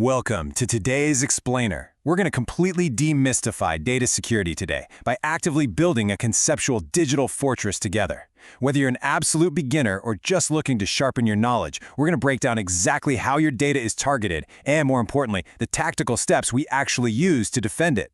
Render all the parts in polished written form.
Welcome to today's Explainer. We're going to completely demystify data security today by actively building a conceptual digital fortress together. Whether you're an absolute beginner or just looking to sharpen your knowledge, we're going to break down exactly how your data is targeted and, more importantly, the tactical steps we actually use to defend it.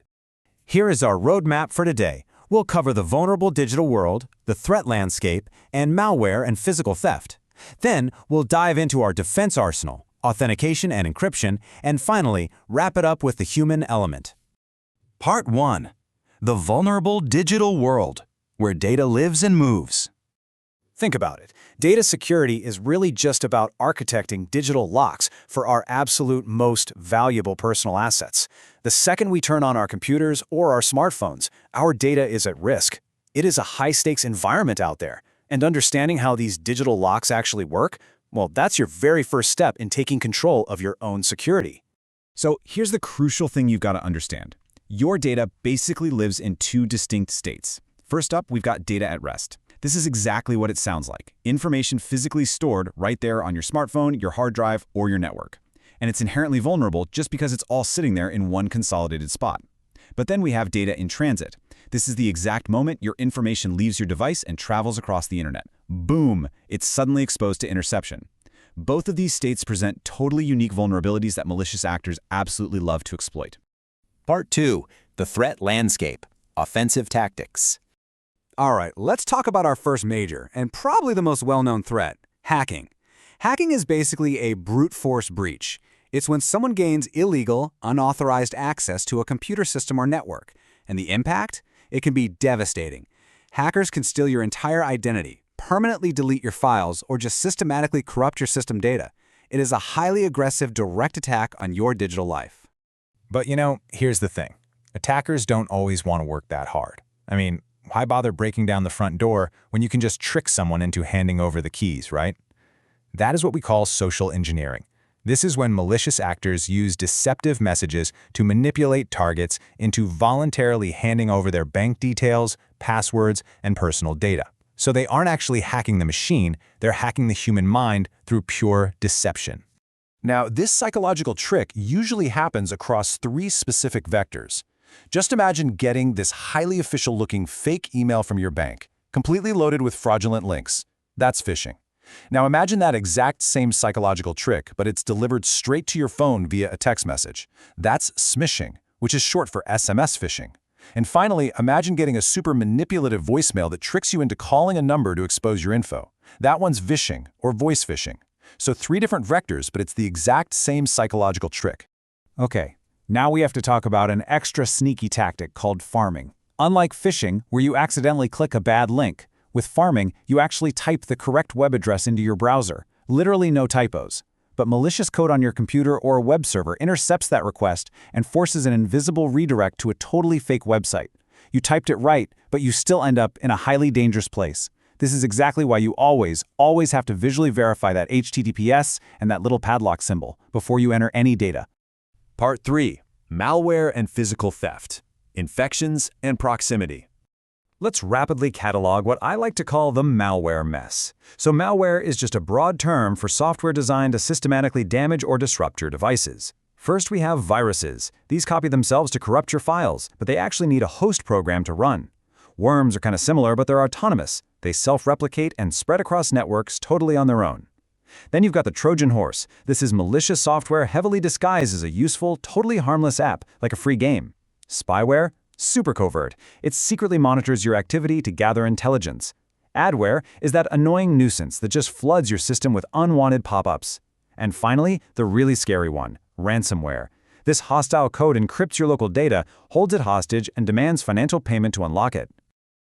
Here is our roadmap for today. We'll cover the vulnerable digital world, the threat landscape, and malware and physical theft. Then, we'll dive into our defense arsenal, authentication and encryption, and finally, wrap it up with the human element. Part 1. The vulnerable digital world, where data lives and moves. Think about it. Data security is really just about architecting digital locks for our absolute most valuable personal assets. The second we turn on our computers or our smartphones, our data is at risk. It is a high-stakes environment out there, and understanding how these digital locks actually work, well, that's your very first step in taking control of your own security. So here's the crucial thing you've got to understand. Your data basically lives in two distinct states. First up, we've got data at rest. This is exactly what it sounds like. Information physically stored right there on your smartphone, your hard drive, or your network. And it's inherently vulnerable just because it's all sitting there in one consolidated spot. But then we have data in transit. This is the exact moment your information leaves your device and travels across the internet. Boom! It's suddenly exposed to interception. Both of these states present totally unique vulnerabilities that malicious actors absolutely love to exploit. Part 2. The threat landscape, offensive tactics. All right, let's talk about our first major, and probably the most well-known threat, hacking. Hacking is basically a brute force breach. It's when someone gains illegal, unauthorized access to a computer system or network. And the impact? It can be devastating. Hackers can steal your entire identity, permanently delete your files, or just systematically corrupt your system data. It is a highly aggressive, direct attack on your digital life. But here's the thing. Attackers don't always want to work that hard. I mean, why bother breaking down the front door when you can just trick someone into handing over the keys, right? That is what we call social engineering. This is when malicious actors use deceptive messages to manipulate targets into voluntarily handing over their bank details, passwords, and personal data. So they aren't actually hacking the machine, they're hacking the human mind through pure deception. Now, this psychological trick usually happens across three specific vectors. Just imagine getting this highly official-looking fake email from your bank, completely loaded with fraudulent links. That's phishing. Now imagine that exact same psychological trick, but it's delivered straight to your phone via a text message. That's smishing, which is short for SMS phishing. And finally, imagine getting a super manipulative voicemail that tricks you into calling a number to expose your info. That one's vishing, or voice phishing. So three different vectors, but it's the exact same psychological trick. Okay, now we have to talk about an extra sneaky tactic called farming. Unlike phishing, where you accidentally click a bad link, with farming, you actually type the correct web address into your browser. Literally no typos. But malicious code on your computer or a web server intercepts that request and forces an invisible redirect to a totally fake website. You typed it right, but you still end up in a highly dangerous place. This is exactly why you always have to visually verify that HTTPS and that little padlock symbol before you enter any data. Part 3. Malware and physical theft, infections and proximity. Let's rapidly catalog what I like to call the malware mess. So malware is just a broad term for software designed to systematically damage or disrupt your devices. First, we have viruses. These copy themselves to corrupt your files, but they actually need a host program to run. Worms are kind of similar, but they're autonomous. They self-replicate and spread across networks totally on their own. Then you've got the Trojan horse. This is malicious software heavily disguised as a useful, totally harmless app, like a free game. Spyware? Super covert. It secretly monitors your activity to gather intelligence. Adware is that annoying nuisance that just floods your system with unwanted pop-ups. And finally, the really scary one, ransomware. This hostile code encrypts your local data, holds it hostage, and demands financial payment to unlock it.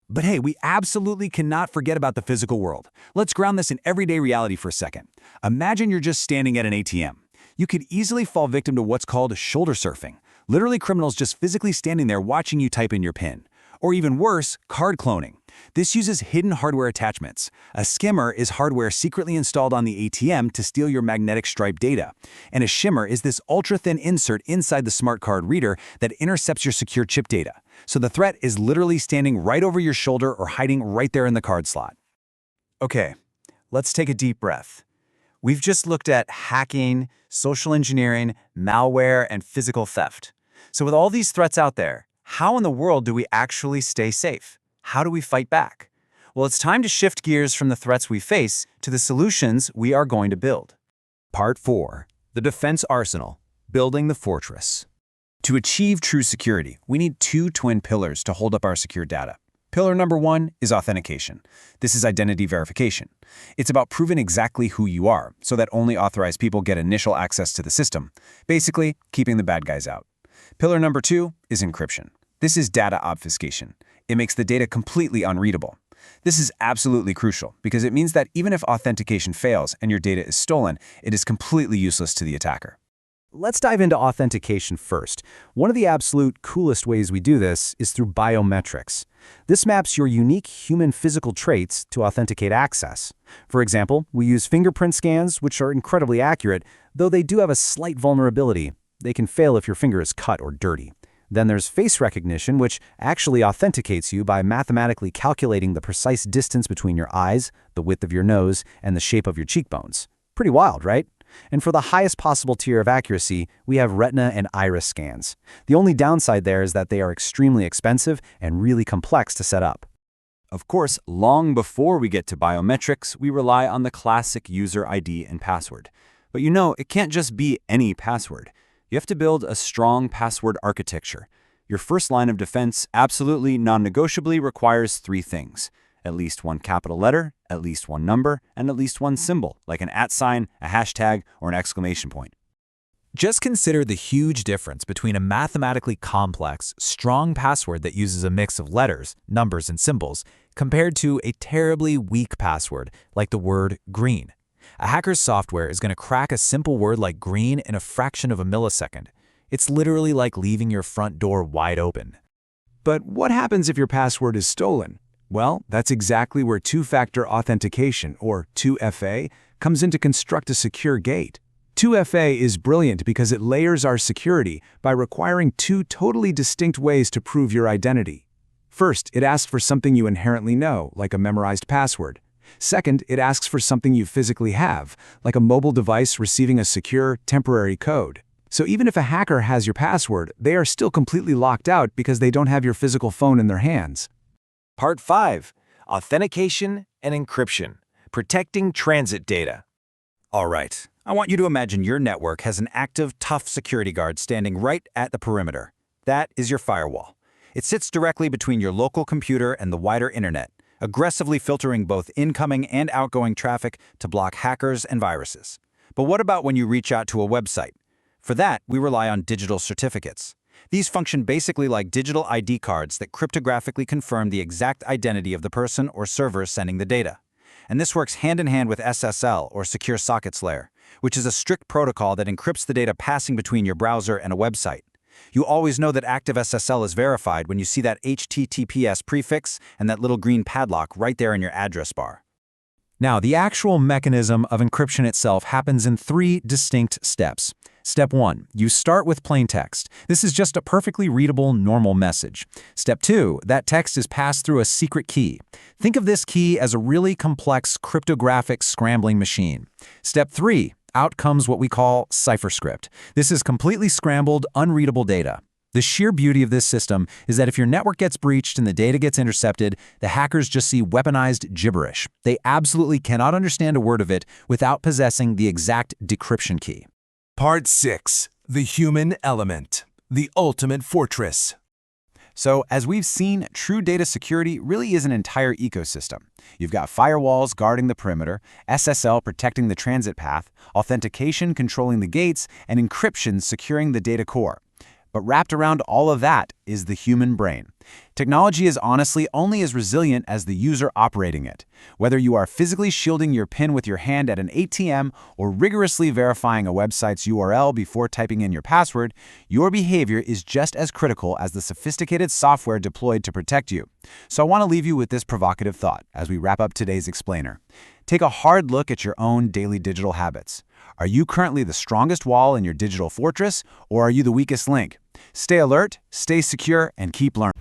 But hey, we absolutely cannot forget about the physical world. Let's ground this in everyday reality for a second. Imagine you're just standing at an ATM. You could easily fall victim to what's called shoulder surfing. Literally criminals just physically standing there watching you type in your PIN. Or even worse, card cloning. This uses hidden hardware attachments. A skimmer is hardware secretly installed on the ATM to steal your magnetic stripe data. And a shimmer is this ultra-thin insert inside the smart card reader that intercepts your secure chip data. So the threat is literally standing right over your shoulder or hiding right there in the card slot. Okay, let's take a deep breath. We've just looked at hacking, social engineering, malware, and physical theft. So with all these threats out there, how in the world do we actually stay safe? How do we fight back? Well, it's time to shift gears from the threats we face to the solutions we are going to build. Part 4. The Defense Arsenal, Building the Fortress. To achieve true security, we need two twin pillars to hold up our secure data. Pillar number 1 is authentication. This is identity verification. It's about proving exactly who you are, so that only authorized people get initial access to the system, basically keeping the bad guys out. Pillar number 2 is encryption. This is data obfuscation. It makes the data completely unreadable. This is absolutely crucial because it means that even if authentication fails and your data is stolen, it is completely useless to the attacker. Let's dive into authentication first. One of the absolute coolest ways we do this is through biometrics. This maps your unique human physical traits to authenticate access. For example, we use fingerprint scans, which are incredibly accurate, though they do have a slight vulnerability. They can fail if your finger is cut or dirty. Then there's face recognition, which actually authenticates you by mathematically calculating the precise distance between your eyes, the width of your nose, and the shape of your cheekbones. Pretty wild, right? And for the highest possible tier of accuracy, we have retina and iris scans. The only downside there is that they are extremely expensive and really complex to set up. Of course, long before we get to biometrics, we rely on the classic user ID and password. But you know, it can't just be any password. You have to build a strong password architecture. Your first line of defense absolutely non-negotiably requires 3 things. At least one capital letter, at least one number, and at least one symbol, like an @ sign, a hashtag, or an exclamation point. Just consider the huge difference between a mathematically complex, strong password that uses a mix of letters, numbers, and symbols, compared to a terribly weak password, like the word green. A hacker's software is going to crack a simple word like green in a fraction of a millisecond. It's literally like leaving your front door wide open. But what happens if your password is stolen? Well, that's exactly where two-factor authentication, or 2FA, comes in to construct a secure gate. 2FA is brilliant because it layers our security by requiring 2 totally distinct ways to prove your identity. First, it asks for something you inherently know, like a memorized password. Second, it asks for something you physically have, like a mobile device receiving a secure, temporary code. So even if a hacker has your password, they are still completely locked out because they don't have your physical phone in their hands. Part 5. Authentication and encryption. Protecting transit data. All right, I want you to imagine your network has an active, tough security guard standing right at the perimeter. That is your firewall. It sits directly between your local computer and the wider internet, aggressively filtering both incoming and outgoing traffic to block hackers and viruses. But what about when you reach out to a website? For that, we rely on digital certificates. These function basically like digital ID cards that cryptographically confirm the exact identity of the person or server sending the data. And this works hand in hand with SSL, or Secure Sockets Layer, which is a strict protocol that encrypts the data passing between your browser and a website. You always know that active SSL is verified when you see that HTTPS prefix and that little green padlock right there in your address bar. Now, the actual mechanism of encryption itself happens in 3 distinct steps. Step 1, you start with plain text. This is just a perfectly readable, normal message. Step 2, that text is passed through a secret key. Think of this key as a really complex cryptographic scrambling machine. Step 3, out comes what we call cipherscript. This is completely scrambled, unreadable data. The sheer beauty of this system is that if your network gets breached and the data gets intercepted, the hackers just see weaponized gibberish. They absolutely cannot understand a word of it without possessing the exact decryption key. Part 6. The Human Element. The Ultimate Fortress. So, as we've seen, true data security really is an entire ecosystem. You've got firewalls guarding the perimeter, SSL protecting the transit path, authentication controlling the gates, and encryption securing the data core. But wrapped around all of that is the human brain. Technology is honestly only as resilient as the user operating it. Whether you are physically shielding your PIN with your hand at an ATM or rigorously verifying a website's URL before typing in your password, your behavior is just as critical as the sophisticated software deployed to protect you. So I want to leave you with this provocative thought as we wrap up today's explainer. Take a hard look at your own daily digital habits. Are you currently the strongest wall in your digital fortress, or are you the weakest link? Stay alert, stay secure, and keep learning.